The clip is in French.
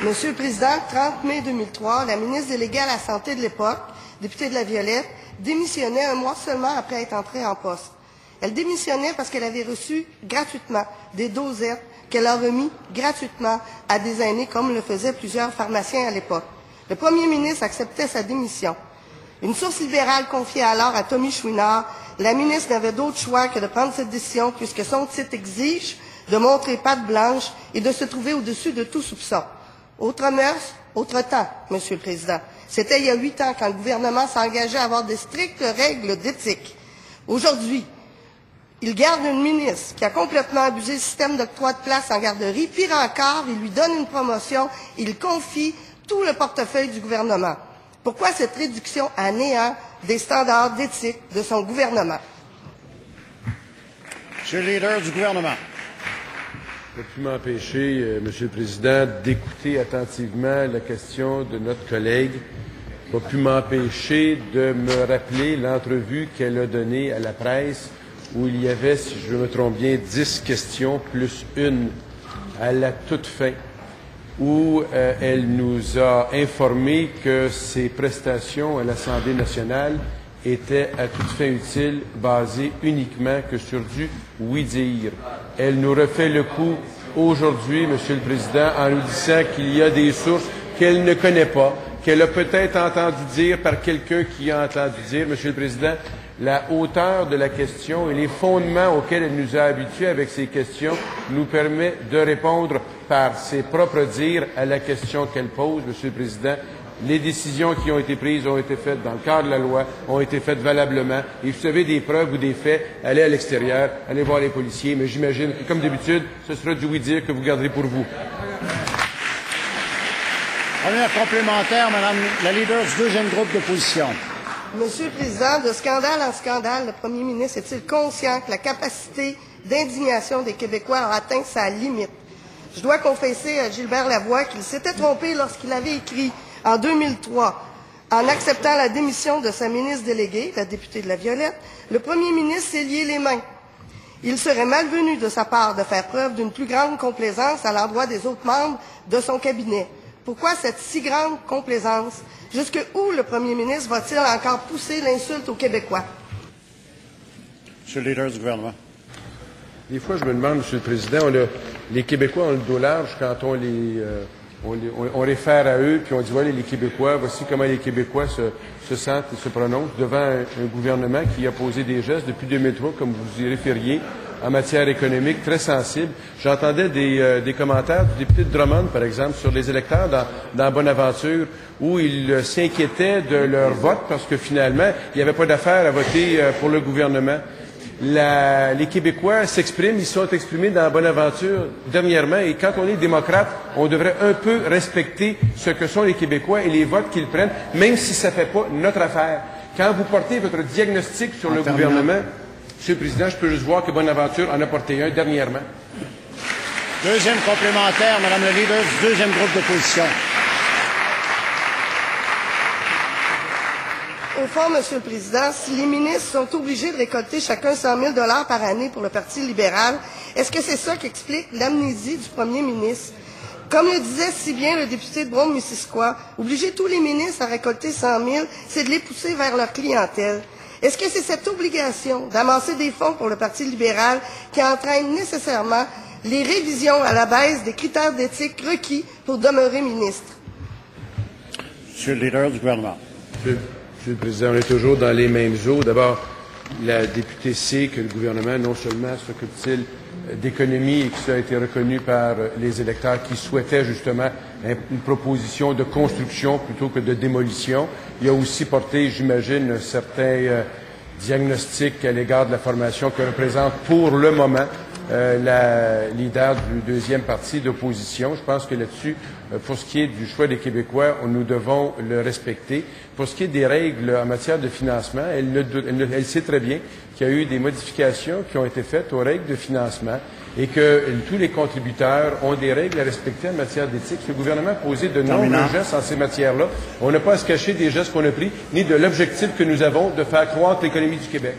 Monsieur le Président, le 30 mai 2003, la ministre déléguée à la Santé de l'époque, députée de la Violette, démissionnait un mois seulement après être entrée en poste. Elle démissionnait parce qu'elle avait reçu gratuitement des dosettes qu'elle a remis gratuitement à des aînés, comme le faisaient plusieurs pharmaciens à l'époque. Le premier ministre acceptait sa démission. Une source libérale confiait alors à Tommy Chouinard, la ministre n'avait d'autre choix que de prendre cette décision puisque son titre exige de montrer patte blanche et de se trouver au-dessus de tout soupçon. Autre mœurs, autre temps, Monsieur le Président. C'était il y a 8 ans quand le gouvernement s'engageait à avoir de strictes règles d'éthique. Aujourd'hui, il garde une ministre qui a complètement abusé le système d'octroi de place en garderie. Pire encore, il lui donne une promotion, il confie tout le portefeuille du gouvernement. Pourquoi cette réduction à néant des standards d'éthique de son gouvernement? Monsieur le leader du gouvernement. Je n'ai pu m'empêcher, Monsieur le Président, d'écouter attentivement la question de notre collègue. Je n'ai pas pu m'empêcher de me rappeler l'entrevue qu'elle a donnée à la presse où il y avait, si je me trompe bien, 10 questions plus une à la toute fin, où elle nous a informé que ses prestations à l'Assemblée nationale étaient à toute fin utile, basées uniquement que sur du oui-dire. Elle nous refait le coup aujourd'hui, Monsieur le Président, en nous disant qu'il y a des sources qu'elle ne connaît pas, qu'elle a peut-être entendu dire par quelqu'un qui a entendu dire, Monsieur le Président, la hauteur de la question et les fondements auxquels elle nous a habitués avec ces questions nous permet de répondre par ses propres dires à la question qu'elle pose, Monsieur le Président. Les décisions qui ont été prises ont été faites dans le cadre de la loi, ont été faites valablement. Et si vous avez des preuves ou des faits, allez à l'extérieur, allez voir les policiers. Mais j'imagine que, comme d'habitude, ce sera du oui-dire que vous garderez pour vous. Première complémentaire, Madame la leader du deuxième groupe d'opposition. Monsieur le Président, de scandale en scandale, le premier ministre est-il conscient que la capacité d'indignation des Québécois a atteint sa limite? Je dois confesser à Gilbert Lavoie qu'il s'était trompé lorsqu'il avait écrit en 2003, en acceptant la démission de sa ministre déléguée, la députée de la Violette, le premier ministre s'est lié les mains. Il serait malvenu de sa part de faire preuve d'une plus grande complaisance à l'endroit des autres membres de son cabinet. Pourquoi cette si grande complaisance? Jusqu'où le premier ministre va-t-il encore pousser l'insulte aux Québécois? Monsieur le leader du gouvernement. Des fois, je me demande, Monsieur le Président, les Québécois ont le dos large quand on réfère à eux, puis on dit, voilà, les Québécois, voici comment les Québécois se sentent et se prononcent devant un gouvernement qui a posé des gestes depuis 2003, comme vous y référiez, en matière économique, très sensible. J'entendais des commentaires du député de Drummond, par exemple, sur les électeurs dans Bonaventure, où ils s'inquiétaient de leur vote parce que finalement, il n'y avait pas d'affaire à voter pour le gouvernement. Les Québécois s'expriment, ils sont exprimés dans Bonaventure dernièrement, et quand on est démocrate, on devrait un peu respecter ce que sont les Québécois et les votes qu'ils prennent, même si ça ne fait pas notre affaire. Quand vous portez votre diagnostic sur le gouvernement, Monsieur le Président, je peux juste voir que Bonaventure en a porté un dernièrement. Deuxième complémentaire, Madame la leader du deuxième groupe d'opposition. Au fond, Monsieur le Président, si les ministres sont obligés de récolter chacun 100 000 $ par année pour le Parti libéral, est-ce que c'est ça qui explique l'amnésie du premier ministre? Comme le disait si bien le député de Brome-Missisquoi, obliger tous les ministres à récolter 100 000, c'est de les pousser vers leur clientèle. Est-ce que c'est cette obligation d'amasser des fonds pour le Parti libéral qui entraîne nécessairement les révisions à la baisse des critères d'éthique requis pour demeurer ministre? Monsieur le leader du gouvernement. Monsieur le Président, on est toujours dans les mêmes eaux. D'abord, la députée sait que le gouvernement, non seulement s'occupe-t-il d'économie et que ça a été reconnu par les électeurs qui souhaitaient justement une proposition de construction plutôt que de démolition. Il a aussi porté, j'imagine, un certain diagnostic à l'égard de la formation que représente pour le moment la leader du deuxième parti d'opposition. Je pense que là-dessus, pour ce qui est du choix des Québécois, nous devons le respecter. Pour ce qui est des règles en matière de financement, elle sait très bien qu'il y a eu des modifications qui ont été faites aux règles de financement et que tous les contributeurs ont des règles à respecter en matière d'éthique. Le gouvernement a posé de nombreux gestes en ces matières-là. On n'a pas à se cacher des gestes qu'on a pris, ni de l'objectif que nous avons de faire croître l'économie du Québec.